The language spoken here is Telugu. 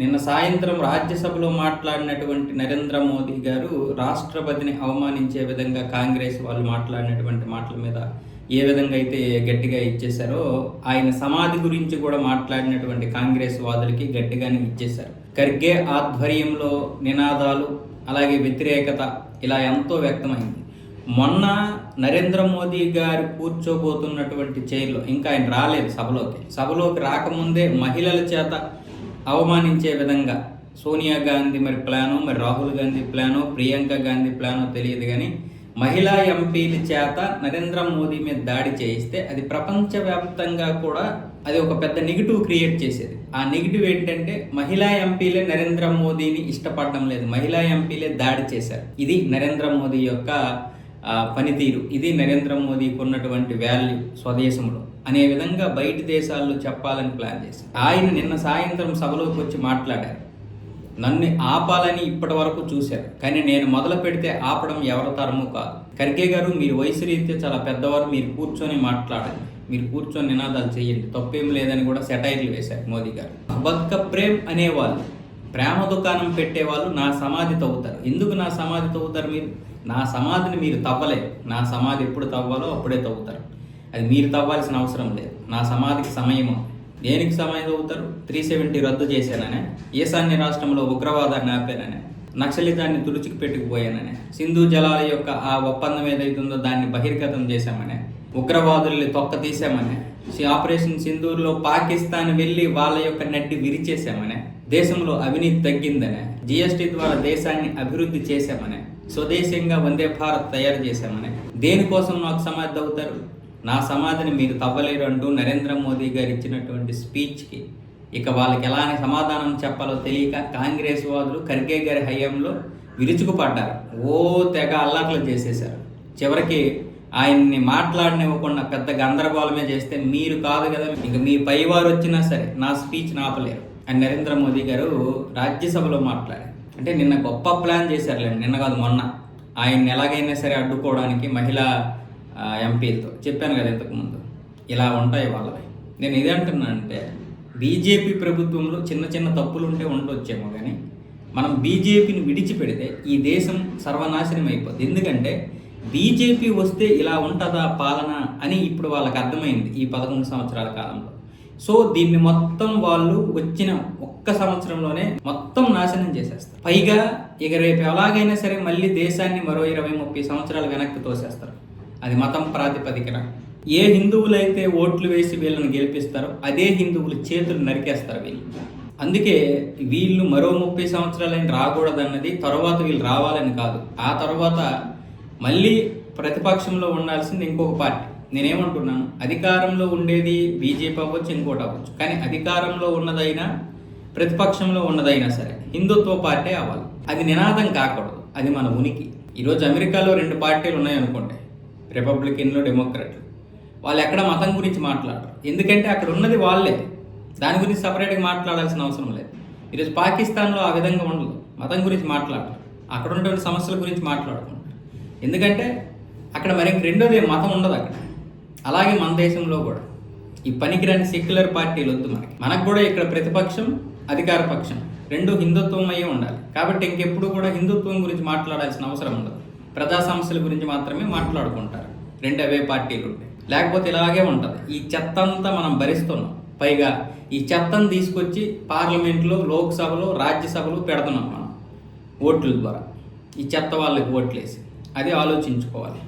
నిన్న సాయంత్రం రాజ్యసభలో మాట్లాడినటువంటి నరేంద్ర మోదీ గారు రాష్ట్రపతిని అవమానించే విధంగా కాంగ్రెస్ వాళ్ళు మాట్లాడినటువంటి మాటల మీద ఏ విధంగా అయితే గట్టిగా ఇచ్చేశారో ఆయన సమాధి గురించి కూడా మాట్లాడినటువంటి కాంగ్రెస్ వాదులకి గట్టిగానే ఇచ్చేశారు. ఖర్గే ఆధ్వర్యంలో నినాదాలు అలాగే వ్యతిరేకత ఇలా ఎంతో వ్యక్తమైంది. మొన్న నరేంద్ర మోదీ గారు కూర్చోబోతున్నటువంటి చైర్లో ఇంకా ఆయన రాలేదు సభలోకి రాకముందే మహిళల చేత అవమానించే విధంగా సోనియా గాంధీ మరి ప్లానో, మరి రాహుల్ గాంధీ ప్లానో, ప్రియాంక గాంధీ ప్లానో తెలియదు కానీ మహిళా ఎంపీల చేత నరేంద్ర మోదీ మీద దాడి చేయిస్తే అది ప్రపంచవ్యాప్తంగా కూడా అది ఒక పెద్ద నెగిటివ్ క్రియేట్ చేసేది. ఆ నెగిటివ్ ఏంటంటే మహిళా ఎంపీలే నరేంద్ర మోదీని ఇష్టపడడం లేదు, మహిళా ఎంపీలే దాడి చేశారు. ఇది నరేంద్ర మోదీ యొక్క పనితీరు, ఇది నరేంద్ర మోదీకి ఉన్నటువంటి వాల్యూ స్వదేశంలో అనే విధంగా బయటి దేశాల్లో చెప్పాలని ప్లాన్ చేశారు. ఆయన నిన్న సాయంత్రం సభలోకి వచ్చి మాట్లాడారు. నన్ను ఆపాలని ఇప్పటి వరకు చూశారు, కానీ నేను మొదలు పెడితే ఆపడం ఎవరి తరము కాదు. ఖర్గే గారు, మీరు వయసు రీత్యా చాలా పెద్దవారు, మీరు కూర్చొని మాట్లాడండి, మీరు కూర్చొని నినాదాలు చేయండి, తప్పేం లేదని కూడా సెటైర్లు వేశారు మోదీ గారు. బతుక ప్రేమ్ అనేవాళ్ళు, ప్రేమ దుకాణం పెట్టేవాళ్ళు నా సమాధి తవ్వుతారు. ఎందుకు నా సమాధి తవ్వుతారు? మీరు నా సమాధిని మీరు తవ్వలేరు. నా సమాధి ఎప్పుడు తవ్వాలో అప్పుడే తవ్వుతారు. అది మీరు తవ్వాల్సిన అవసరం లేదు. నా సమాధికి సమయం దేనికి సమయం తవ్వుతారు? 370 రద్దు చేశాననే, ఈశాన్య రాష్ట్రంలో ఉగ్రవాదాన్ని ఆపాననే, నక్సలిజాన్ని తుడిచికి పెట్టుకుపోయాననే, సింధు జలాల యొక్క ఆ ఒప్పందం ఏదైతుందో దాన్ని బహిర్గతం చేశామనే, ఉగ్రవాదుల్ని తొక్క తీసామనే, ఆపరేషన్ సింధూర్లో పాకిస్తాన్ వెళ్ళి వాళ్ళ యొక్క నడ్డి విరిచేశామనే, దేశంలో అవినీతి తగ్గిందనే, జిఎస్టీ ద్వారా దేశాన్ని అభివృద్ధి చేశామనే, స్వదేశంగా వందే భారత్ తయారు చేశామనే, దేనికోసం నాకు సమాధి అవుతారు? నా సమాధిని మీరు తవ్వలేరు అంటూ నరేంద్ర మోదీ గారు ఇచ్చినటువంటి స్పీచ్కి ఇక వాళ్ళకి ఎలానే సమాధానం చెప్పాలో తెలియక కాంగ్రెస్ వాదులు ఖర్గే గారి హయాంలో విరుచుకుపడ్డారు. తెగ అల్లాట్లు చేసేశారు. చివరికి ఆయన్ని మాట్లాడనివ్వకుండా పెద్ద గందరగోళమే చేస్తే మీరు కాదు కదా, ఇంక మీ పైవారు వచ్చినా సరే నా స్పీచ్ ఆపలేరు అని నరేంద్ర మోదీ గారు రాజ్యసభలో మాట్లాడారు. అంటే నిన్న గొప్ప ప్లాన్ చేశారులేండి, నిన్న కాదు మొన్న. ఆయన్ని ఎలాగైనా సరే అడ్డుకోవడానికి మహిళా ఎంపీలతో చెప్పాను కదా ఇంతకుముందు, ఇలా ఉంటాయి వాళ్ళవి. నేను ఇది అంటున్నానంటే బీజేపీ ప్రభుత్వంలో చిన్న చిన్న తప్పులు ఉంటే ఉండొచ్చేమో, కానీ మనం బీజేపీని విడిచిపెడితే ఈ దేశం సర్వనాశనం అయిపోద్ది. ఎందుకంటే బీజేపీ వస్తే ఇలా ఉంటుందా పాలన అని ఇప్పుడు వాళ్ళకి అర్థమైంది ఈ 11 సంవత్సరాల కాలంలో. సో దీన్ని మొత్తం వాళ్ళు వచ్చిన ఒక్క సంవత్సరంలోనే మొత్తం నాశనం చేసేస్తారు. పైగా ఇక రేపు ఎలాగైనా సరే మళ్ళీ దేశాన్ని మరో 20-30 సంవత్సరాలు వెనక్కి తోసేస్తారు. అది మతం ప్రాతిపదికన. ఏ హిందువులైతే ఓట్లు వేసి వీళ్ళని గెలిపిస్తారో అదే హిందువులు చేతులు నరికేస్తారు వీళ్ళు. అందుకే వీళ్ళు మరో 30 సంవత్సరాలైన రాకూడదన్నది, తర్వాత వీళ్ళు రావాలని కాదు. ఆ తర్వాత మళ్ళీ ప్రతిపక్షంలో ఉండాల్సింది ఇంకొక పార్టీ. నేనేమంటున్నాను, అధికారంలో ఉండేది బీజేపీ అవ్వచ్చు, ఇంకోటి అవ్వచ్చు, కానీ అధికారంలో ఉన్నదైనా ప్రతిపక్షంలో ఉన్నదైనా సరే హిందుత్వ పార్టీ అవ్వాలి. అది నినాదం కాకూడదు, అది మన ఉనికి. ఈరోజు అమెరికాలో 2 పార్టీలు ఉన్నాయనుకోండి, రిపబ్లికన్లు, డెమోక్రాట్లు. వాళ్ళు ఎక్కడ మతం గురించి మాట్లాడరు, ఎందుకంటే అక్కడ ఉన్నది వాళ్ళే, దాని గురించి సపరేట్గా మాట్లాడాల్సిన అవసరం లేదు. ఈరోజు పాకిస్తాన్లో ఆ విధంగా ఉండదు, మతం గురించి మాట్లాడరు, అక్కడ ఉన్నటువంటి సమస్యల గురించి మాట్లాడుకుంటారు. ఎందుకంటే అక్కడ మరి రెండోది మతం ఉండదు అక్కడ. అలాగే మన దేశంలో కూడా ఈ పనికిరాని సెక్యులర్ పార్టీలు వద్దు మనకు కూడా ఇక్కడ ప్రతిపక్షం, అధికార పక్షం రెండు హిందుత్వం అయ్యే ఉండాలి. కాబట్టి ఇంకెప్పుడు కూడా హిందుత్వం గురించి మాట్లాడాల్సిన అవసరం ఉండదు, ప్రజా సమస్యల గురించి మాత్రమే మాట్లాడుకుంటారు. 2 అవే పార్టీలు ఉంటాయి. లేకపోతే ఇలాగే ఉంటుంది. ఈ చెత్త అంతా మనం భరిస్తున్నాం. పైగా ఈ చెత్తను తీసుకొచ్చి పార్లమెంట్లో, లోక్సభలో, రాజ్యసభలో పెడుతున్నాం మనం ఓట్ల ద్వారా. ఈ చెత్త వాళ్ళకి ఓట్లేసి అది ఆలోచించుకోవాలి.